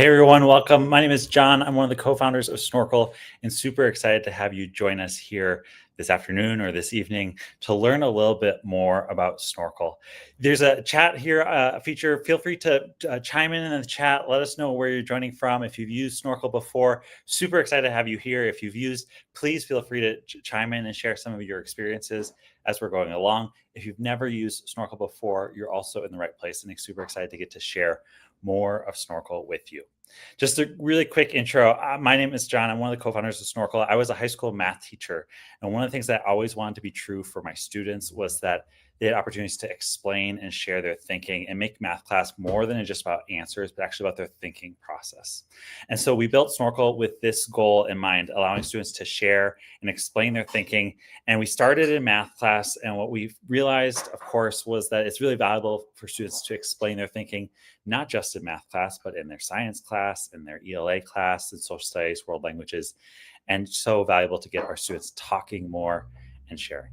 Hey everyone, welcome. My name is John. I'm one of the co-founders of Snorkl and super excited to have you join us here this afternoon or this evening to learn a little bit more about Snorkl. There's a chat here feature. Feel free to chime in the chat. Let us know where you're joining from. If you've used Snorkl before, super excited to have you here. If you've used, please feel free to chime in and share some of your experiences as we're going along. If you've never used Snorkl before, you're also in the right place and super excited to get to share more of Snorkl with you. Just a really quick intro. My name is John. I'm one of the co-founders of Snorkl. I was a high school math teacher. And one of the things that I always wanted to be true for my students was that they had opportunities to explain and share their thinking and make math class more than just about answers, but actually about their thinking process. And so we built Snorkl with this goal in mind, allowing students to share and explain their thinking. And we started in math class. And what we realized, of course, was that it's really valuable for students to explain their thinking, not just in math class, but in their science class, in their ELA class, in social studies, world languages, and so valuable to get our students talking more and sharing.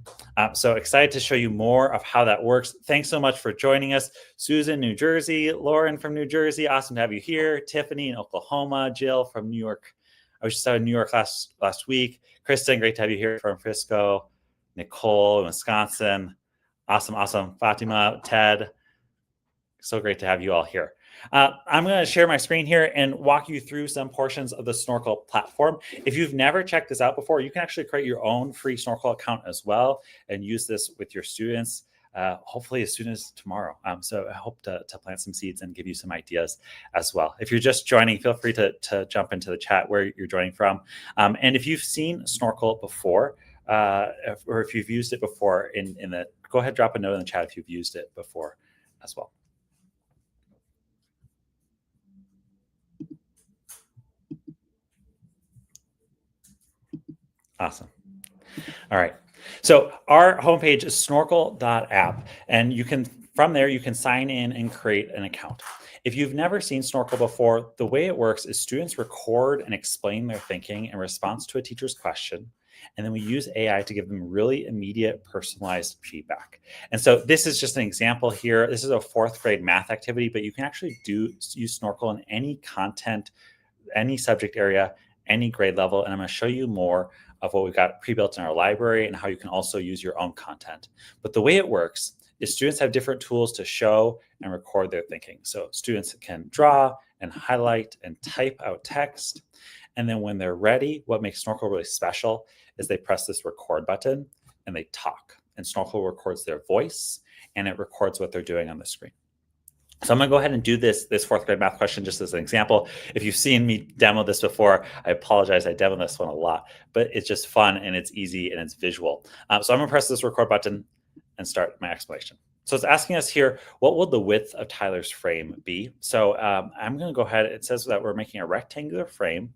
So excited to show you more of how that works. Thanks so much for joining us. Susan, New Jersey, Lauren from New Jersey, awesome to have you here. Tiffany in Oklahoma, Jill from New York. I was just out in New York last week. Kristen, great to have you here from Frisco. Nicole in Wisconsin. Awesome. Fatima, Ted, so great to have you all here. I'm going to share my screen here and walk you through some portions of the Snorkl platform. If you've never checked this out before, you can actually create your own free Snorkl account as well and use this with your students, hopefully as soon as tomorrow. So I hope to plant some seeds and give you some ideas as well. If you're just joining, feel free to jump into the chat where you're joining from. And if you've seen Snorkl before, or if you've used it before, go ahead, drop a note in the chat if you've used it before as well. Awesome. All right. So our homepage is snorkl.app, and from there you can sign in and create an account. If you've never seen Snorkl before, the way it works is students record and explain their thinking in response to a teacher's question, and then we use AI to give them really immediate personalized feedback. And so this is just an example here. This is a 4th grade math activity, but you can actually use Snorkl in any content, any subject area, any grade level, and I'm going to show you more of what we've got pre-built in our library and how you can also use your own content. But the way it works is students have different tools to show and record their thinking. So students can draw and highlight and type out text. And then when they're ready, what makes Snorkl really special is they press this record button and they talk. And Snorkl records their voice and it records what they're doing on the screen. So I'm going to go ahead and do this 4th grade math question just as an example. If you've seen me demo this before, I apologize. I demoed this one a lot, but it's just fun and it's easy and it's visual. So I'm going to press this record button and start my explanation. So it's asking us here, what will the width of Tyler's frame be? So I'm going to go ahead. It says that we're making a rectangular frame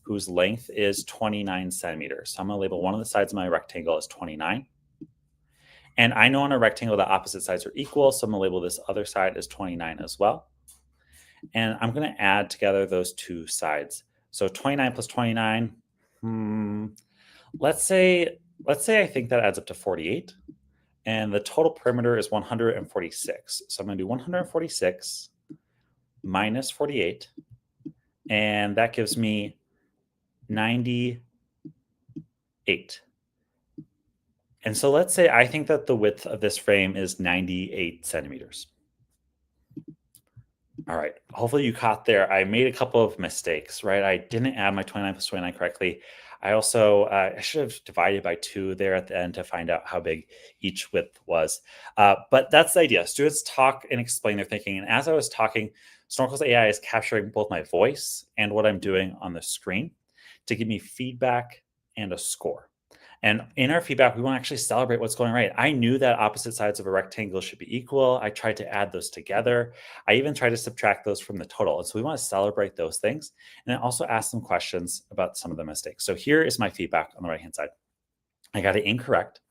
whose length is 29 centimeters. So I'm going to label one of the sides of my rectangle as 29. And I know on a rectangle the opposite sides are equal, so I'm going to label this other side as 29 as well. And I'm going to add together those two sides. So 29 plus 29, let's say I think that adds up to 48. And the total perimeter is 146. So I'm going to do 146 minus 48. And that gives me 98. And so let's say I think that the width of this frame is 98 centimeters. All right, hopefully you caught there. I made a couple of mistakes, right? I didn't add my 29 plus 29 correctly. I also, I should have divided by 2 there at the end to find out how big each width was. But that's the idea. Students talk and explain their thinking. And as I was talking, Snorkl's AI is capturing both my voice and what I'm doing on the screen to give me feedback and a score. And in our feedback, we want to actually celebrate what's going right. I knew that opposite sides of a rectangle should be equal. I tried to add those together. I even tried to subtract those from the total. And so we want to celebrate those things and then also ask some questions about some of the mistakes. So here is my feedback on the right-hand side. I got it incorrect.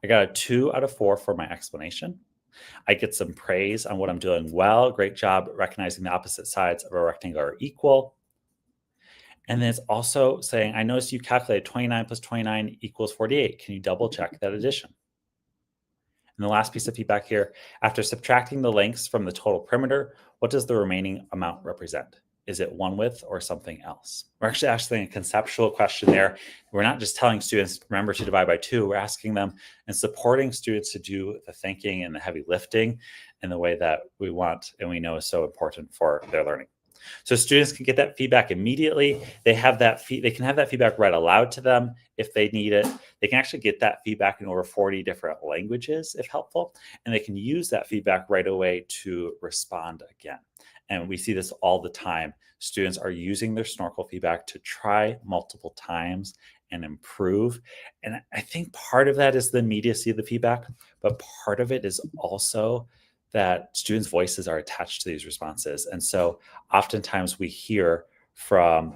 I got a 2 out of 4 for my explanation. I get some praise on what I'm doing well. Great job recognizing the opposite sides of a rectangle are equal. And then it's also saying, I noticed you calculated 29 plus 29 equals 48. Can you double check that addition? And the last piece of feedback here, after subtracting the lengths from the total perimeter, what does the remaining amount represent? Is it one with or something else? We're actually asking a conceptual question there. We're not just telling students, remember to divide by 2. We're asking them and supporting students to do the thinking and the heavy lifting in the way that we want and we know is so important for their learning. So students can get that feedback immediately. They can have that feedback read aloud to them if they need it. They can actually get that feedback in over 40 different languages if helpful, and they can use that feedback right away to respond again. And we see this all the time. Students are using their Snorkl feedback to try multiple times and improve. And I think part of that is the immediacy of the feedback, but part of it is also that students' voices are attached to these responses. And so oftentimes we hear from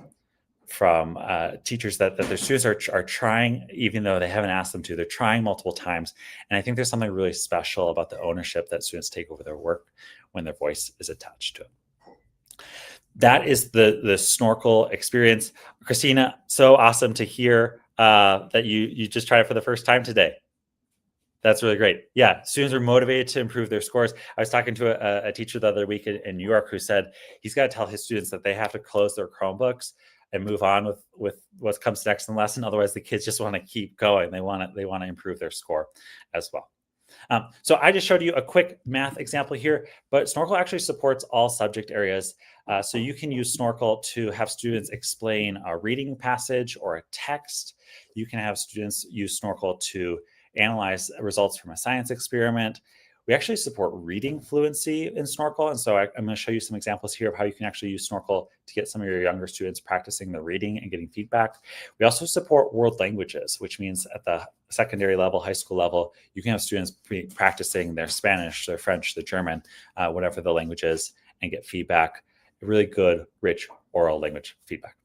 teachers that their students are trying, even though they haven't asked them to, they're trying multiple times. And I think there's something really special about the ownership that students take over their work when their voice is attached to it. That is the Snorkl experience. Christina, so awesome to hear that you just tried it for the first time today. That's really great. Yeah, students are motivated to improve their scores. I was talking to a teacher the other week in New York who said he's got to tell his students that they have to close their Chromebooks and move on with what comes next in the lesson. Otherwise, the kids just want to keep going. They want to improve their score as well. So I just showed you a quick math example here, but Snorkl actually supports all subject areas. So you can use Snorkl to have students explain a reading passage or a text. You can have students use Snorkl to analyze results from a science experiment. We actually support reading fluency in Snorkl. And so I'm going to show you some examples here of how you can actually use Snorkl to get some of your younger students practicing the reading and getting feedback. We also support world languages, which means at the secondary level, high school level, you can have students practicing their Spanish, their French, their German, whatever the language is, and get feedback, really good, rich oral language feedback.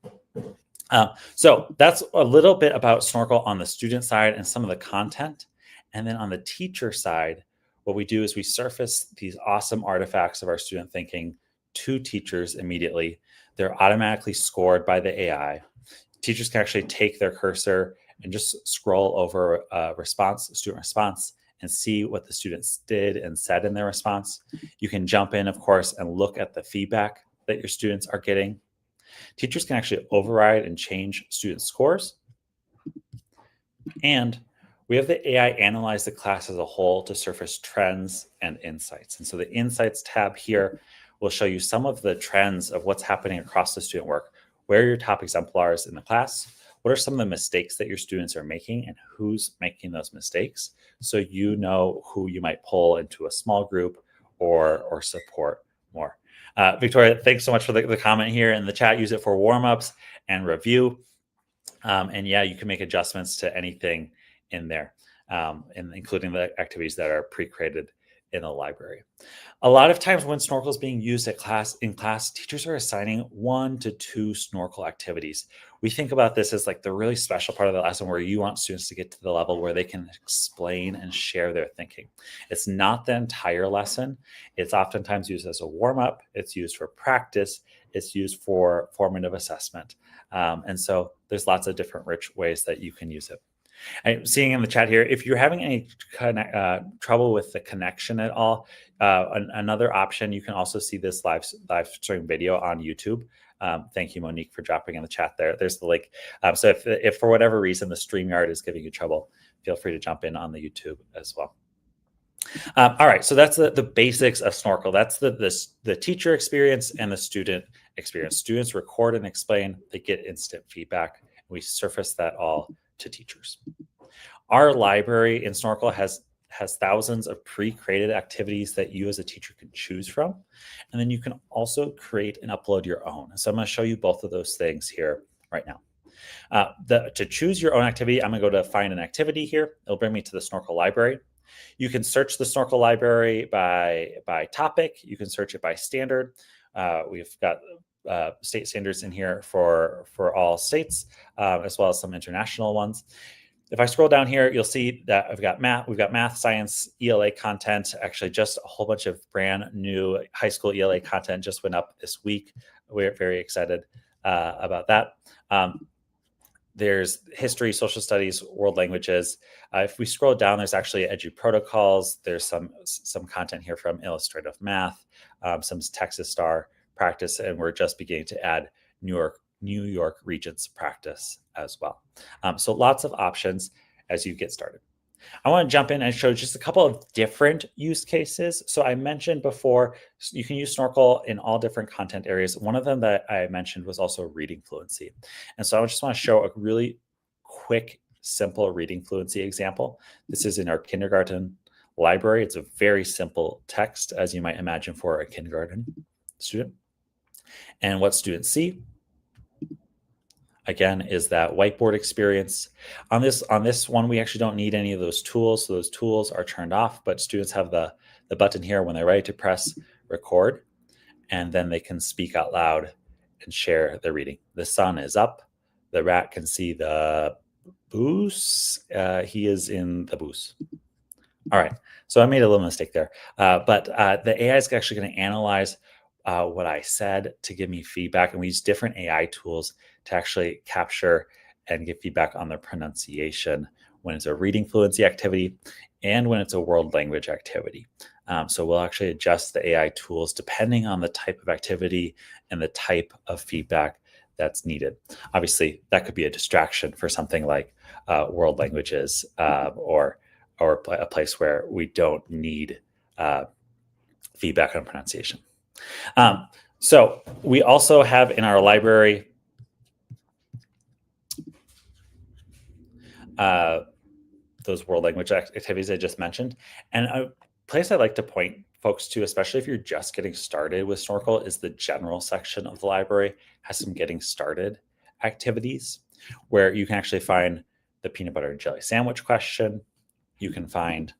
So that's a little bit about Snorkl on the student side and some of the content. And then on the teacher side, what we do is we surface these awesome artifacts of our student thinking to teachers immediately. They're automatically scored by the AI. Teachers can actually take their cursor and just scroll over a student response, and see what the students did and said in their response. You can jump in, of course, and look at the feedback that your students are getting. Teachers can actually override and change student scores. And we have the AI analyze the class as a whole to surface trends and insights. And so the Insights tab here will show you some of the trends of what's happening across the student work. Where are your top exemplars in the class? What are some of the mistakes that your students are making and who's making those mistakes? So you know who you might pull into a small group or support more. Victoria, thanks so much for the comment here in the chat. Use it for warm-ups and review. And yeah, you can make adjustments to anything in there, and including the activities that are pre-created in the library. A lot of times when Snorkl is being used in class, teachers are assigning 1 to 2 Snorkl activities. We think about this as like the really special part of the lesson where you want students to get to the level where they can explain and share their thinking. It's not the entire lesson. It's oftentimes used as a warm-up. It's used for practice. It's used for formative assessment. And so there's lots of different rich ways that you can use it. I'm seeing in the chat here, if you're having any trouble with the connection at all, another option, you can also see this live stream video on YouTube. Thank you, Monique, for dropping in the chat there. There's the link. So if for whatever reason the StreamYard is giving you trouble, feel free to jump in on the YouTube as well. All right, so that's the basics of Snorkl. That's the teacher experience and the student experience. Students record and explain, they get instant feedback. We surface that all to teachers. Our library in Snorkl has thousands of pre-created activities that you as a teacher can choose from. And then you can also create and upload your own. So I'm going to show you both of those things here right now. To choose your own activity, I'm going to go to find an activity here. It'll bring me to the Snorkl library. You can search the Snorkl library by topic. You can search it by standard. We've got state standards in here for all states, as well as some international ones. If I scroll down here, you'll see that we've got math, science, ELA content. Actually, just a whole bunch of brand new high school ELA content just went up this week. We're very excited about that. There's history, social studies, world languages. If we scroll down, there's actually edu protocols. There's some content here from illustrative math, some Texas Star practice, and we're just beginning to add New York Regents practice as well. So lots of options as you get started. I want to jump in and show just a couple of different use cases. So I mentioned before, you can use Snorkl in all different content areas. One of them that I mentioned was also reading fluency. And so I just want to show a really quick, simple reading fluency example. This is in our kindergarten library. It's a very simple text, as you might imagine for a kindergarten student. And what students see, again, is that whiteboard experience. On this one, we actually don't need any of those tools. So those tools are turned off, but students have the button here when they're ready to press record, and then they can speak out loud and share their reading. The sun is up. The rat can see the booze. He is in the booze. All right, so I made a little mistake there, but the AI is actually going to analyze what I said to give me feedback, and we use different AI tools to actually capture and give feedback on the pronunciation when it's a reading fluency activity and when it's a world language activity. So we'll actually adjust the AI tools depending on the type of activity and the type of feedback that's needed. Obviously, that could be a distraction for something like world languages or a place where we don't need feedback on pronunciation. So we also have in our library those world language activities I just mentioned. And a place I'd like to point folks to, especially if you're just getting started with Snorkl, is the general section of the library. It has some getting started activities where you can actually find the peanut butter and jelly sandwich question. You can find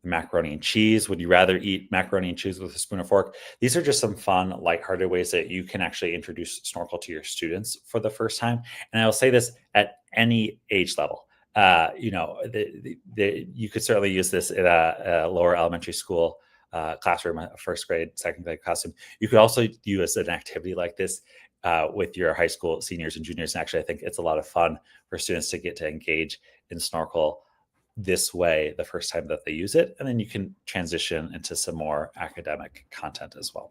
macaroni and cheese. Would you rather eat macaroni and cheese with a spoon or fork? These are just some fun, lighthearted ways that you can actually introduce Snorkl to your students for the first time. And I will say this at any age level. You could certainly use this in a lower elementary school classroom, a first grade, second grade classroom. You could also use an activity like this with your high school seniors and juniors. And actually, I think it's a lot of fun for students to get to engage in Snorkl this way the first time that they use it, and then you can transition into some more academic content as well.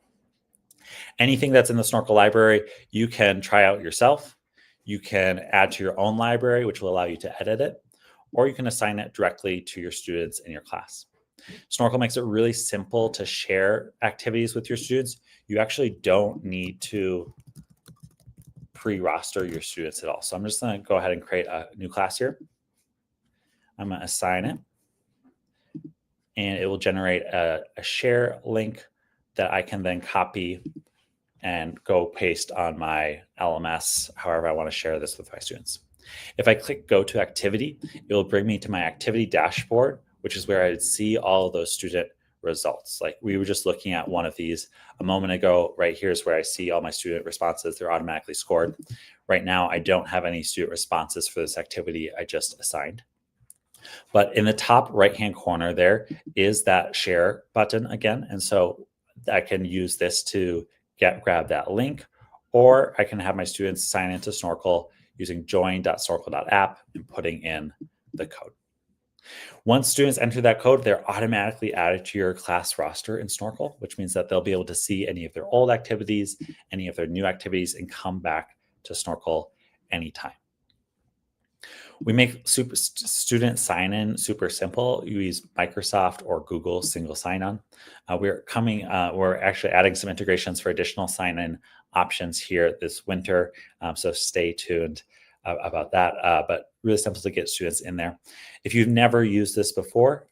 Anything that's in the Snorkl library, you can try out yourself. You can add to your own library, which will allow you to edit it, or you can assign it directly to your students in your class. Snorkl makes it really simple to share activities with your students. You actually don't need to pre-roster your students at all. So I'm just going to go ahead and create a new class here. I'm going to assign it, and it will generate a share link that I can then copy and go paste on my LMS, however I want to share this with my students. If I click go to activity, it will bring me to my activity dashboard, which is where I would see all of those student results. Like we were just looking at one of these a moment ago. Right here is where I see all my student responses. They're automatically scored. Right now, I don't have any student responses for this activity I just assigned. But in the top right-hand corner, there is that share button again. And so I can use this to grab that link, or I can have my students sign into Snorkl using join.snorkl.app and putting in the code. Once students enter that code, they're automatically added to your class roster in Snorkl, which means that they'll be able to see any of their old activities, any of their new activities, and come back to Snorkl anytime. We make student sign-in super simple. You use Microsoft or Google single sign-on. We're actually adding some integrations for additional sign-in options here this winter. So stay tuned about that, but really simple to get students in there. If you've never used this before,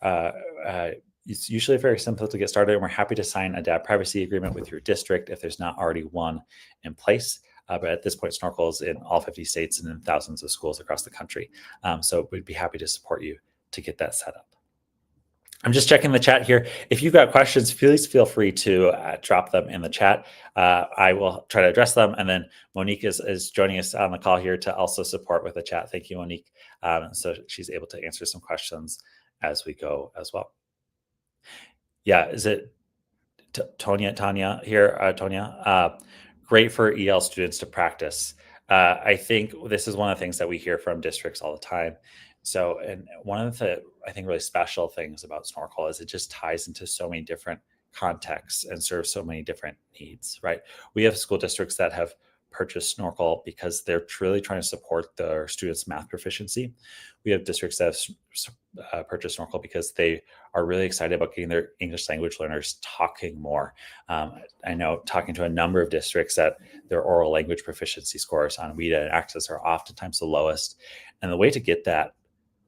it's usually very simple to get started, and we're happy to sign a data privacy agreement with your district if there's not already one in place. But at this point, Snorkl is in all 50 states and in thousands of schools across the country. So we'd be happy to support you to get that set up. I'm just checking the chat here. If you've got questions, please feel free to drop them in the chat. I will try to address them. And then Monique is joining us on the call here to also support with the chat. Thank you, Monique. So she's able to answer some questions as we go as well. Yeah, is it Tanya here? Tonya, great for EL students to practice. I think this is one of the things that we hear from districts all the time. So, and one of the, I think, really special things about Snorkl is it just ties into so many different contexts and serve so many different needs, right? We have school districts that have purchased Snorkl because they're truly trying to support their students' math proficiency. We have districts that have purchased Snorkl because they are really excited about getting their English language learners talking more. I know talking to a number of districts that their oral language proficiency scores on WIDA and Access are oftentimes the lowest. And the way to get that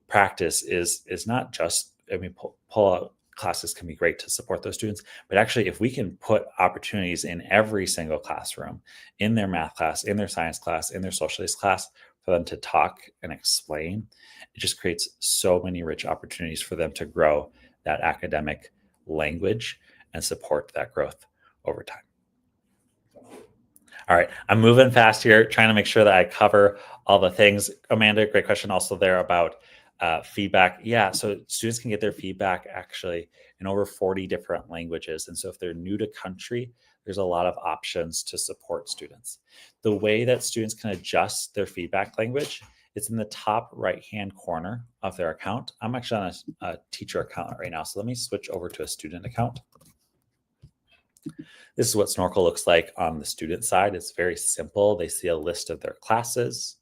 practice is not just, I mean, pull out classes can be great to support those students, but actually if we can put opportunities in every single classroom, in their math class, in their science class, in their socialist class, for them to talk and explain, it just creates so many rich opportunities for them to grow that academic language and support that growth over time. All right, I'm moving fast here, trying to make sure that I cover all the things. Amanda, great question also there about feedback. Yeah, so students can get their feedback actually in over 40 different languages. And so if they're new to country, there's a lot of options to support students. The way that students can adjust their feedback language, it's in the top right-hand corner of their account. I'm actually on a teacher account right now, so let me switch over to a student account. This is what Snorkl looks like on the student side. It's very simple. They see a list of their classes.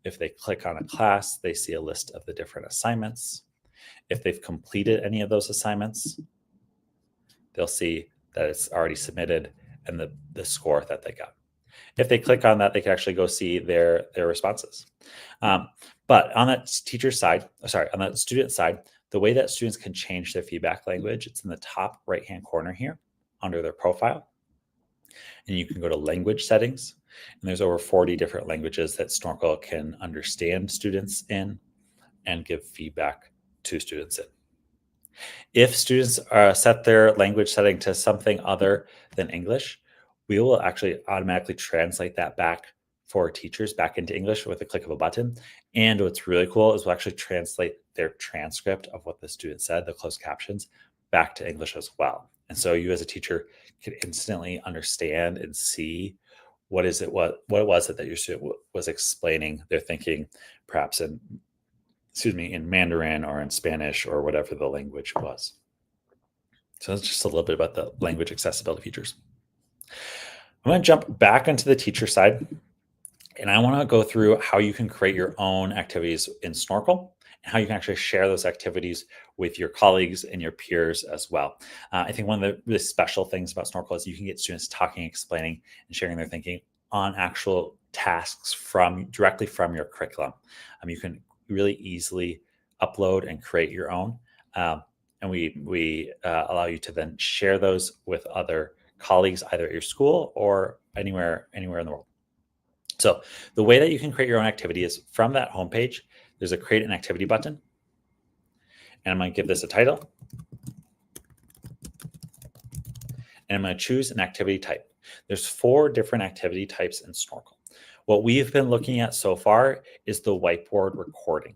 If they click on a class, they see a list of the different assignments. If they've completed any of those assignments, they'll see that it's already submitted and the score that they got. If they click on that, they can actually go see their responses. But on that teacher side, on that student side, the way that students can change their feedback language, it's in the top right-hand corner here under their profile. And you can go to language settings, and there's over 40 different languages that Snorkl can understand students in and give feedback to students in. If students set their language setting to something other than English, we will actually automatically translate that back for teachers back into English with a click of a button. And what's really cool is we'll actually translate their transcript of what the student said, the closed captions, back to English as well. And so you as a teacher can instantly understand and see what it was that your student was explaining their thinking, perhaps in Mandarin or in Spanish or whatever the language was. So that's just a little bit about the language accessibility features. I'm going to jump back into the teacher side, and I want to go through how you can create your own activities in Snorkl and how you can actually share those activities with your colleagues and your peers as well. I think one of the really special things about Snorkl is you can get students talking, explaining, and sharing their thinking on actual tasks directly from your curriculum. You can really easily upload and create your own, and we allow you to then share those with other colleagues, either at your school or anywhere in the world. So the way that you can create your own activity is from that homepage. There's a create an activity button, and I'm going to give this a title, and I'm going to choose an activity type. There's 4 different activity types in Snorkl. What we've been looking at so far is the whiteboard recording.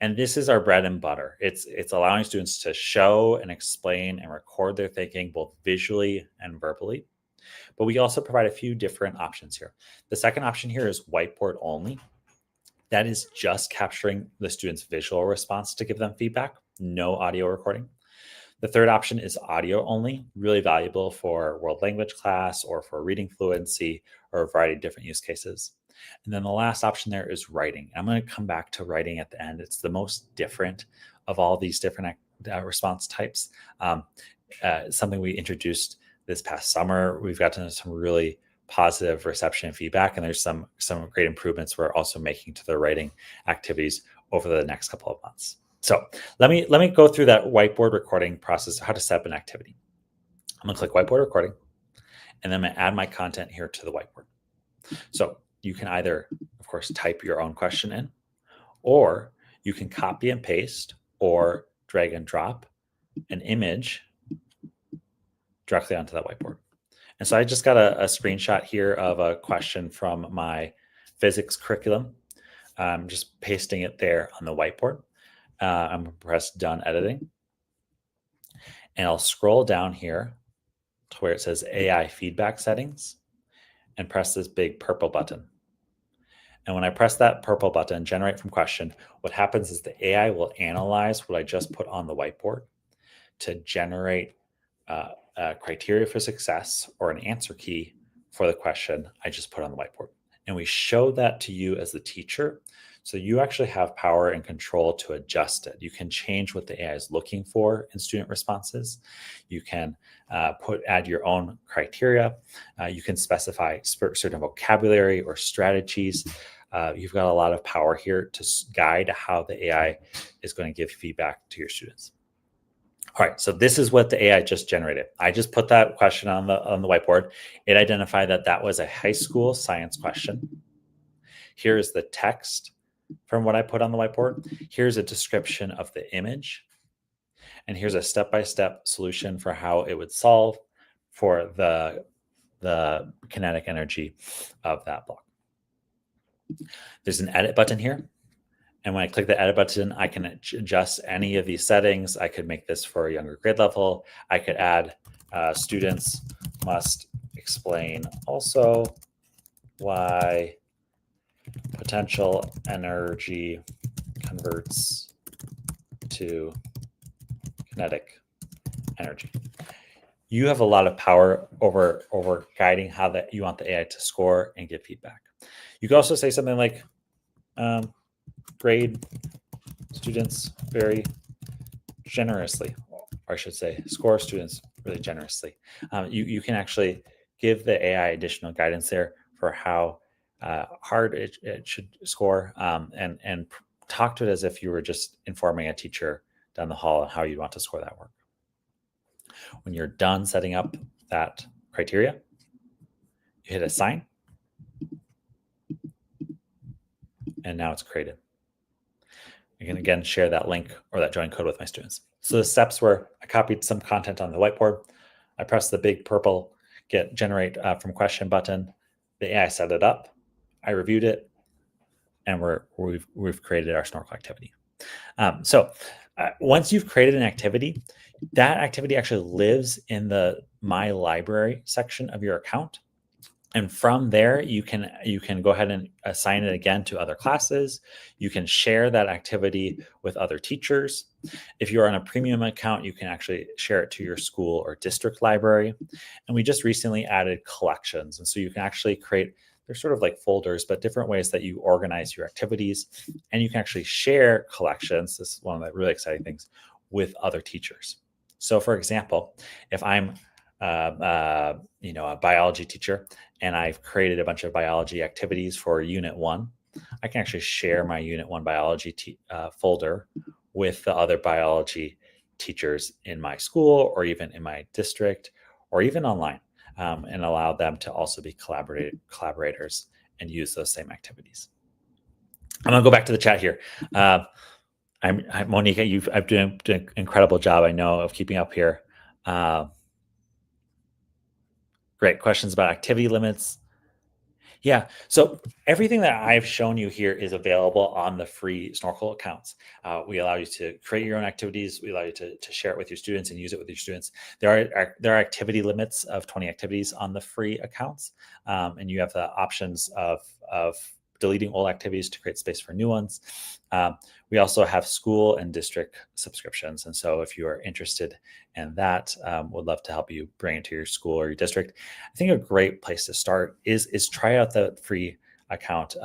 And this is our bread and butter. It's allowing students to show and explain and record their thinking both visually and verbally. But we also provide a few different options here. The second option here is whiteboard only. That is just capturing the student's visual response to give them feedback, no audio recording. The third option is audio only, really valuable for world language class or for reading fluency or a variety of different use cases. And then the last option there is writing. I'm going to come back to writing at the end. It's the most different of all these different response types. Something we introduced this past summer. We've gotten some really positive reception and feedback, and there's some great improvements we're also making to the writing activities over the next couple of months. So let me go through that whiteboard recording process, how to set up an activity. I'm gonna click whiteboard recording, and then I'm gonna add my content here to the whiteboard. So you can either, of course, type your own question in, or you can copy and paste or drag and drop an image directly onto that whiteboard. And so I just got a screenshot here of a question from my physics curriculum. I'm just pasting it there on the whiteboard. I'm going to press done editing. And I'll scroll down here to where it says AI feedback settings and press this big purple button. And when I press that purple button, generate from question, what happens is the AI will analyze what I just put on the whiteboard to generate criteria for success or an answer key for the question I just put on the whiteboard. And we show that to you as the teacher. So you actually have power and control to adjust it. You can change what the AI is looking for in student responses. You can add your own criteria. You can specify certain vocabulary or strategies. You've got a lot of power here to guide how the AI is going to give feedback to your students. All right, so this is what the AI just generated. I just put that question on the whiteboard. It identified that that was a high school science question. Here is the text from what I put on the whiteboard. Here's a description of the image. And here's a step-by-step solution for how it would solve for the kinetic energy of that block. There's an edit button here. And when I click the edit button, I can adjust any of these settings. I could make this for a younger grade level. I could add students must explain also why potential energy converts to kinetic energy. You have a lot of power over guiding how that you want the AI to score and give feedback. You can also say something like, grade students very generously, or I should say score students really generously. You can actually give the AI additional guidance there for how hard it should score, and talk to it as if you were just informing a teacher down the hall on how you want to score that work. When you're done setting up that criteria, you hit assign, and now it's created. I can again share that link or that join code with my students. So the steps were, I copied some content on the whiteboard. I pressed the big purple get generate from question button. The AI set it up. I reviewed it, and we've created our Snorkl activity. So once you've created an activity, that activity actually lives in the My Library section of your account. And from there, you can go ahead and assign it again to other classes. You can share that activity with other teachers. If you're on a premium account, you can actually share it to your school or district library. And we just recently added collections. And so you can actually create, they're sort of like folders, but different ways that you organize your activities. And you can actually share collections. This is one of the really exciting things with other teachers. So for example, if I'm a biology teacher, and I've created a bunch of biology activities for Unit 1, I can actually share my Unit 1 biology folder with the other biology teachers in my school or even in my district or even online, and allow them to also be collaborators and use those same activities. I'm going to go back to the chat here. I'm Monica, I've done an incredible job, I know, of keeping up here. Great questions about activity limits. Yeah, so everything that I've shown you here is available on the free Snorkl accounts. We allow you to create your own activities. We allow you to share it with your students and use it with your students. There are activity limits of 20 activities on the free accounts, and you have the options of deleting old activities to create space for new ones. We also have school and district subscriptions. And so if you are interested in that, would love to help you bring it to your school or your district. I think a great place to start is try out the free account.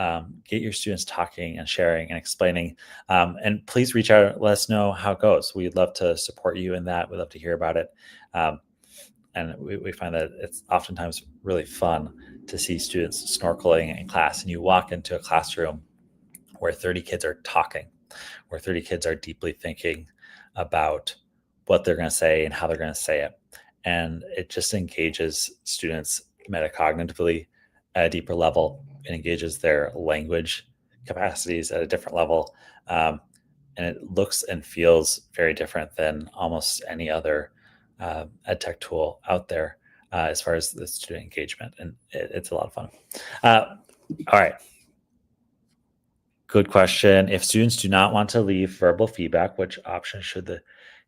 Get your students talking and sharing and explaining. And please reach out and let us know how it goes. We'd love to support you in that. We'd love to hear about it. And we find that it's oftentimes really fun to see students snorkeling in class, and you walk into a classroom where 30 kids are talking, where 30 kids are deeply thinking about what they're going to say and how they're going to say it. And it just engages students metacognitively at a deeper level. It engages their language capacities at a different level. And it looks and feels very different than almost any other EdTech tool out there as far as the student engagement. And it's a lot of fun. All right. Good question. If students do not want to leave verbal feedback, which option should the...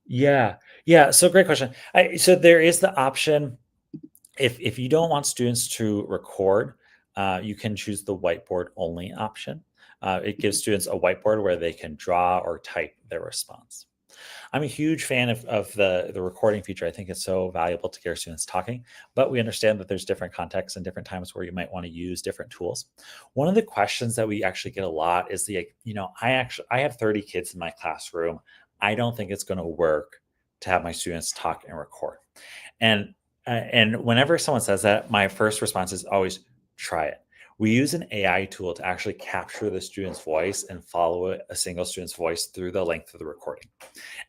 Yeah. So great question. So there is the option, if you don't want students to record, you can choose the whiteboard only option. It gives students a whiteboard where they can draw or type their response. I'm a huge fan of the recording feature. I think it's so valuable to get our students talking, but we understand that there's different contexts and different times where you might want to use different tools. One of the questions that we actually get a lot is I have 30 kids in my classroom. I don't think it's going to work to have my students talk and record. And whenever someone says that, my first response is always try it. We use an AI tool to actually capture the student's voice and follow a single student's voice through the length of the recording.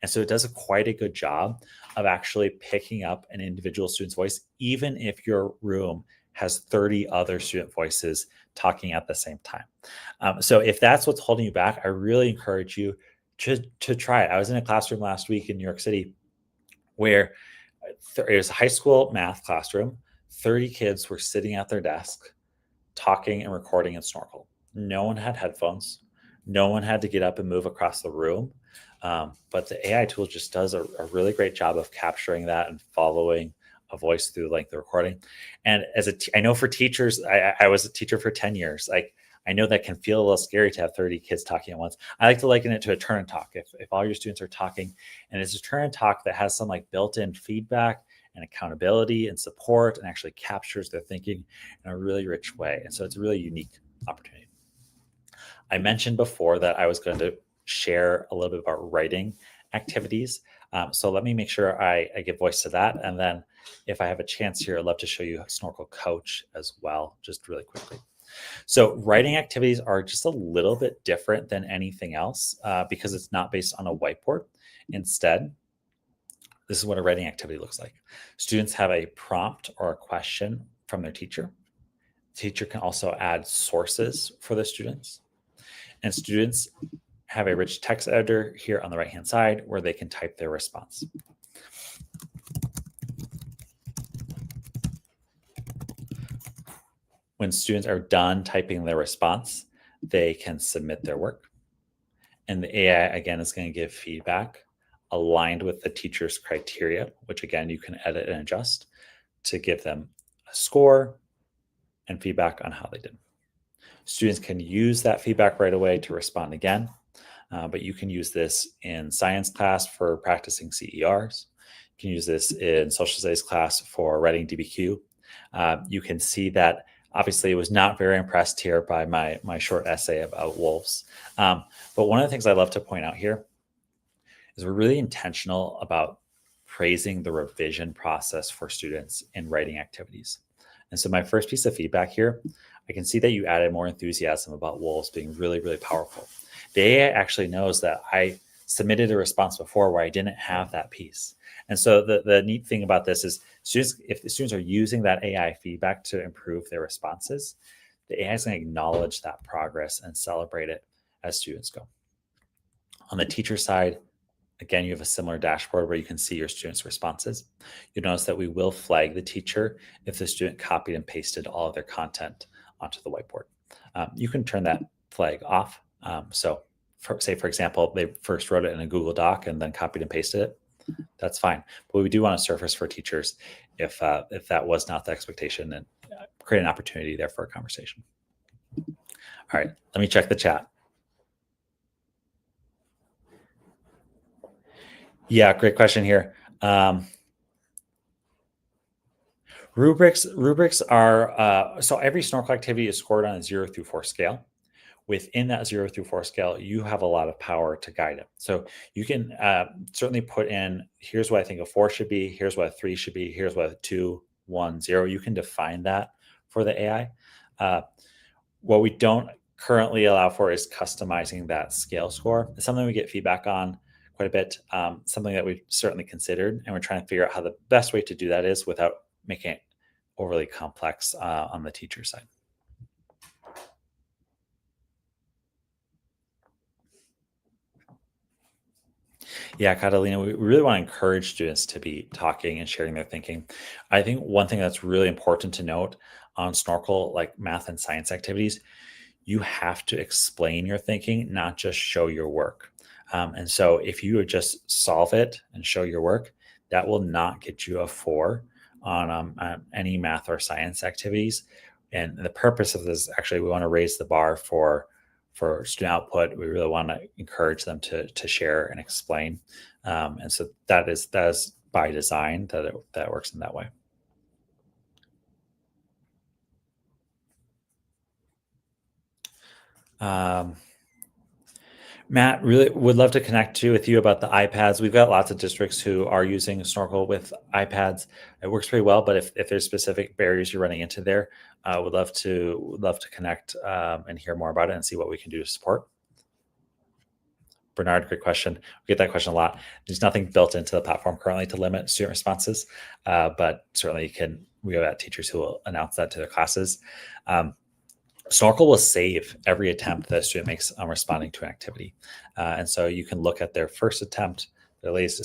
And so it does quite a good job of actually picking up an individual student's voice, even if your room has 30 other student voices talking at the same time. So if that's what's holding you back, I really encourage you to try it. I was in a classroom last week in New York City where it was a high school math classroom. 30 kids were sitting at their desk talking and recording in Snorkl. No one had headphones. No one had to get up and move across the room. But the AI tool just does a really great job of capturing that and following a voice through like the recording. And I know for teachers, I was a teacher for 10 years. I know that can feel a little scary to have 30 kids talking at once. I like to liken it to a turn and talk. If all your students are talking and it's a turn and talk that has some like built-in feedback and accountability and support and actually captures their thinking in a really rich way. And so it's a really unique opportunity. I mentioned before that I was going to share a little bit about writing activities. So let me make sure I give voice to that. And then if I have a chance here, I'd love to show you Snorkl Coach as well, just really quickly. So writing activities are just a little bit different than anything else because it's not based on a whiteboard. Instead, this is what a writing activity looks like. Students have a prompt or a question from their teacher. The teacher can also add sources for the students. And students have a rich text editor here on the right-hand side where they can type their response. When students are done typing their response, they can submit their work. And the AI, again, is going to give feedback aligned with the teacher's criteria, which, again, you can edit and adjust to give them a score and feedback on how they did. Students can use that feedback right away to respond again, but you can use this in science class for practicing CERs. You can use this in social studies class for writing DBQ. You can see that obviously, I was not very impressed here by my short essay about wolves. But one of the things I love to point out here is we're really intentional about praising the revision process for students in writing activities. And so my first piece of feedback here, I can see that you added more enthusiasm about wolves being really, really powerful. The AI actually knows that I submitted a response before where I didn't have that piece. And so the neat thing about this is if the students are using that AI feedback to improve their responses, the AI is going to acknowledge that progress and celebrate it as students go. On the teacher side, again, you have a similar dashboard where you can see your students' responses. You'll notice that we will flag the teacher if the student copied and pasted all of their content onto the whiteboard. You can turn that flag off. For example, they first wrote it in a Google Doc and then copied and pasted it. That's fine. But we do want to surface for teachers if that was not the expectation and create an opportunity there for a conversation. All right, let me check the chat. Yeah, great question here. Rubrics are, so every Snorkl activity is scored on a 0 through 4 scale. Within that 0 through 4 scale, you have a lot of power to guide it. So you can certainly put in, here's what I think a 4 should be, here's what a 3 should be, here's what a 2, 1, 0. You can define that for the AI. What we don't currently allow for is customizing that scale score. It's something we get feedback on quite a bit, something that we've certainly considered, and we're trying to figure out how the best way to do that is without making it overly complex on the teacher side. Yeah, Catalina, we really want to encourage students to be talking and sharing their thinking. I think one thing that's really important to note on Snorkl, like math and science activities, you have to explain your thinking, not just show your work. And so if you would just solve it and show your work, that will not get you a 4 on any math or science activities. And the purpose of this, actually, we want to raise the bar for for student output. We really want to encourage them to share and explain. And so that is by design that works in that way. Matt, really would love to connect with you about the iPads. We've got lots of districts who are using Snorkl with iPads. It works pretty well, but if there's specific barriers you're running into there, would love to connect and hear more about it and see what we can do to support. Bernard, great question. We get that question a lot. There's nothing built into the platform currently to limit student responses, but certainly we have teachers who will announce that to their classes. Snorkl will save every attempt that a student makes on responding to an activity. And so you can look at their first attempt, their latest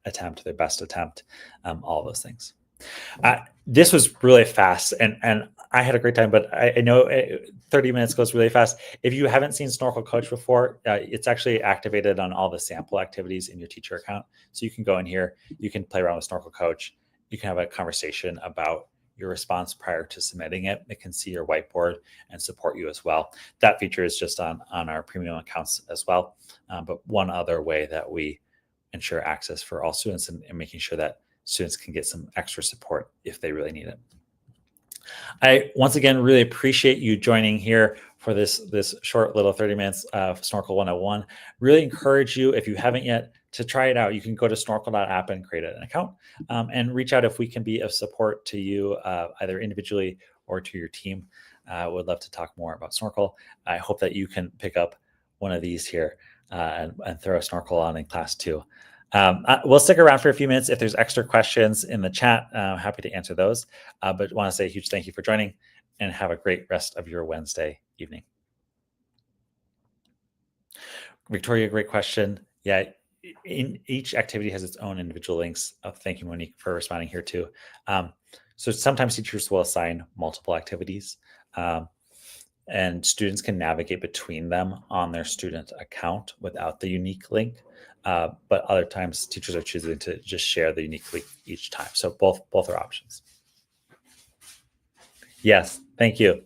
attempt, their best attempt, all those things. This was really fast, and I had a great time, but I know 30 minutes goes really fast. If you haven't seen Snorkl Coach before, it's actually activated on all the sample activities in your teacher account. So you can go in here, you can play around with Snorkl Coach, you can have a conversation about your response prior to submitting it. It can see your whiteboard and support you as well. That feature is just on our premium accounts as well. But one other way that we ensure access for all students and making sure that students can get some extra support if they really need it. I, once again, really appreciate you joining here for this short little 30 minutes of Snorkl 101. Really encourage you, if you haven't yet, to try it out. You can go to snorkl.app and create an account and reach out if we can be of support to you, either individually or to your team. Would love to talk more about Snorkl. I hope that you can pick up one of these here and throw a Snorkl on in class too. We'll stick around for a few minutes. If there's extra questions in the chat, happy to answer those. But want to say a huge thank you for joining and have a great rest of your Wednesday evening. Victoria, great question. Yeah, in each activity has its own individual links. Thank you, Monique, for responding here too. So sometimes teachers will assign multiple activities and students can navigate between them on their student account without the unique link. But other times teachers are choosing to just share the unique link each time. So both are options. Yes, thank you.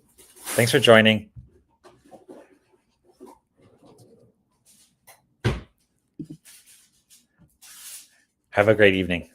Thanks for joining. Have a great evening.